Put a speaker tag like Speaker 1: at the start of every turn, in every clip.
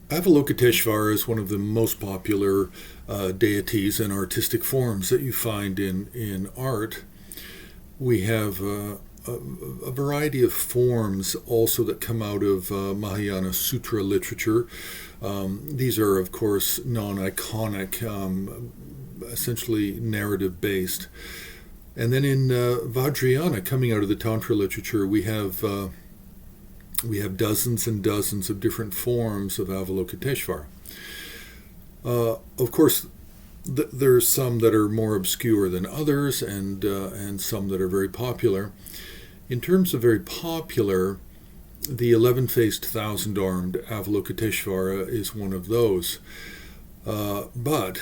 Speaker 1: Avalokiteshvara is one of the most popular deities and artistic forms that you find in art. We have a variety of forms also that come out of Mahayana Sutra literature. These are, of course, non-iconic, essentially narrative-based. And then in Vajrayana, coming out of the Tantra literature, we have dozens and dozens of different forms of Avalokiteshvara. Of course, there's some that are more obscure than others, and some that are very popular. In terms of very popular, the 11-faced, thousand-armed Avalokiteshvara is one of those. But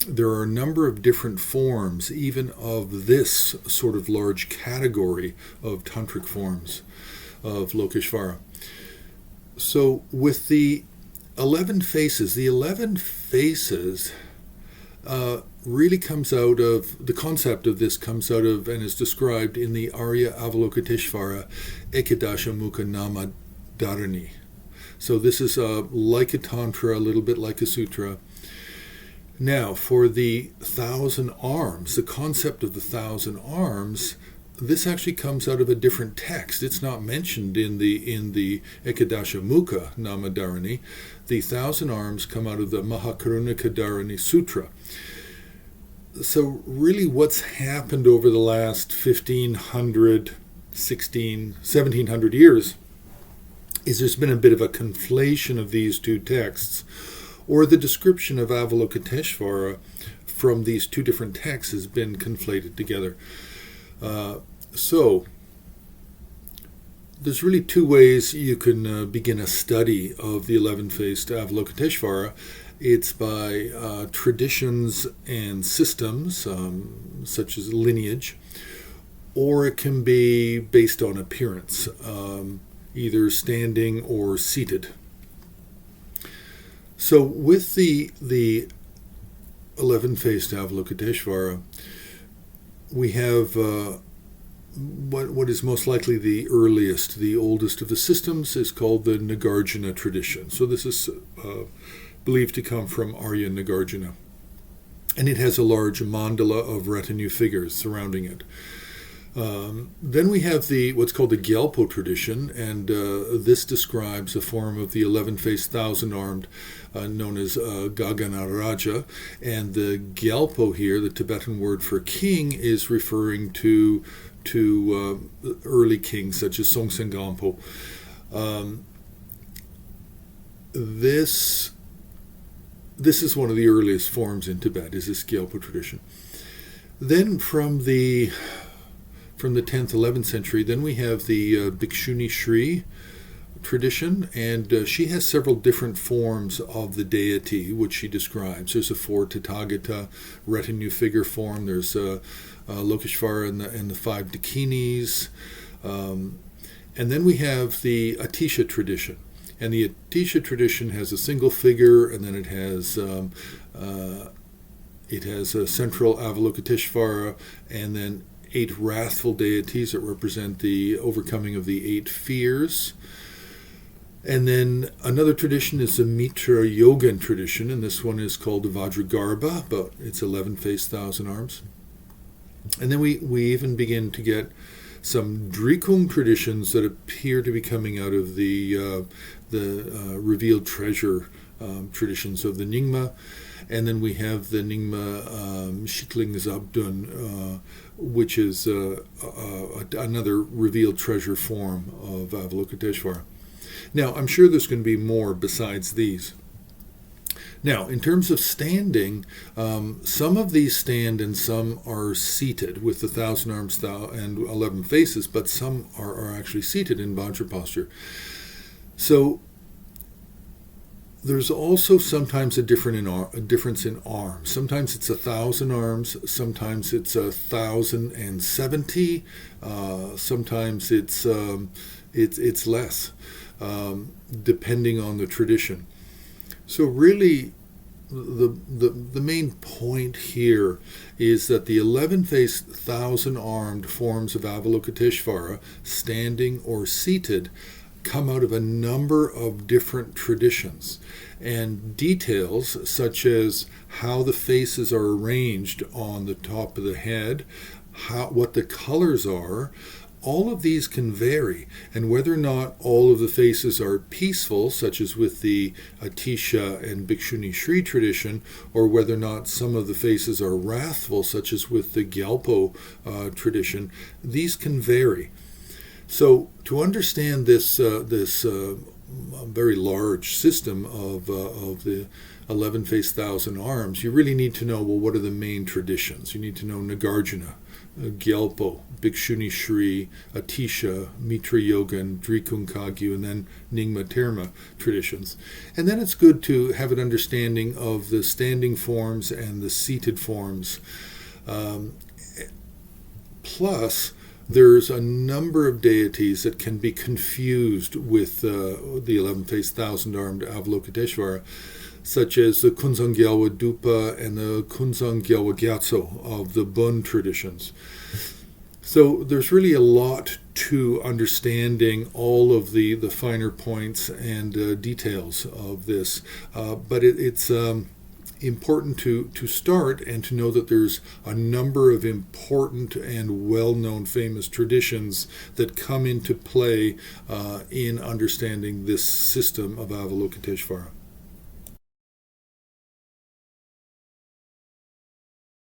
Speaker 1: there are a number of different forms, even of this sort of large category of tantric forms of Lokeshvara. So with the 11 faces really comes out of, the concept of this comes out of and is described in the Arya Avalokiteshvara Ekadasha Mukha Nama Dharani. So this is like a tantra, a little bit like a sutra. Now, for the 1,000 arms, the concept of the 1,000 arms, this actually comes out of a different text. It's not mentioned in the Ekadasha Mukha Nama Dharani. The 1,000 arms come out of the Mahakarunika Dharani Sutra. So really what's happened over the last 1,500, 1,700 years is there's been a bit of a conflation of these two texts, or the description of Avalokiteshvara from these two different texts has been conflated together. So there's really two ways you can begin a study of the 11-faced Avalokiteshvara. It's by traditions and systems, such as lineage, or it can be based on appearance, either standing or seated. So with the 11-faced Avalokiteshvara, we have what is most likely the earliest, the oldest of the systems is called the Nagarjuna tradition. So this is believed to come from Arya Nagarjuna. And it has a large mandala of retinue figures surrounding it. Then we have what's called the Galpo tradition, and this describes a form of the 11-faced, thousand-armed, known as Gaganaraja. And the Galpo here, the Tibetan word for king, is referring to early kings such as Songtsen Gampo. This is one of the earliest forms in Tibet, is this Galpo tradition. Then from the 10th, 11th century, then we have the Bhikshuni Shri tradition, and she has several different forms of the deity which she describes. There's a 4 Tathagata retinue figure form, there's Lokeshvara and the 5 Dakinis, and then we have the Atisha tradition. And the Atisha tradition has a single figure, and then it has a central Avalokiteshvara, and then 8 wrathful deities that represent the overcoming of the 8 fears. And then another tradition is the Mitra Yogan tradition, and this one is called Vajragarbha, but it's 11-faced, 1,000 arms. And then we even begin to get some Drikung traditions that appear to be coming out of the revealed treasure traditions of the Nyingma. And then we have the Nyingma Shikling Zabdun, which is another revealed treasure form of Avalokiteshvara. Now, I'm sure there's going to be more besides these. Now, in terms of standing, some of these stand and some are seated with the 1,000 arms and 11 faces, but some are actually seated in Vajra posture. So there's also sometimes a difference in arms. Sometimes it's 1,000 arms, sometimes it's 1,070, sometimes it's less, depending on the tradition. So really, the main point here is that the 11-faced, 1,000-armed forms of Avalokiteshvara, standing or seated, come out of a number of different traditions, and details such as how the faces are arranged on the top of the head, what the colors are. All of these can vary, and whether or not all of the faces are peaceful, such as with the Atisha and Bhikshuni Shri tradition, or whether or not some of the faces are wrathful, such as with the Galpo tradition, these can vary. So to understand this very large system of the 11-faced thousand arms, you really need to know, well, what are the main traditions? You need to know Nagarjuna, Gyalpo, Bhikshuni Shri, Atisha, Mitra Yogan, Drikunkagyu, and then Nyingma Terma traditions. And then it's good to have an understanding of the standing forms and the seated forms. Plus, there's a number of deities that can be confused with the 11-faced thousand-armed Avalokiteshvara, such as the Kunzang Gyalwa Dupa and the Kunzang Gyalwa Gyatso of the Bun traditions. So there's really a lot to understanding all of the finer points and details of this, but it's important to start and to know that there's a number of important and well-known famous traditions that come into play in understanding this system of Avalokiteshvara.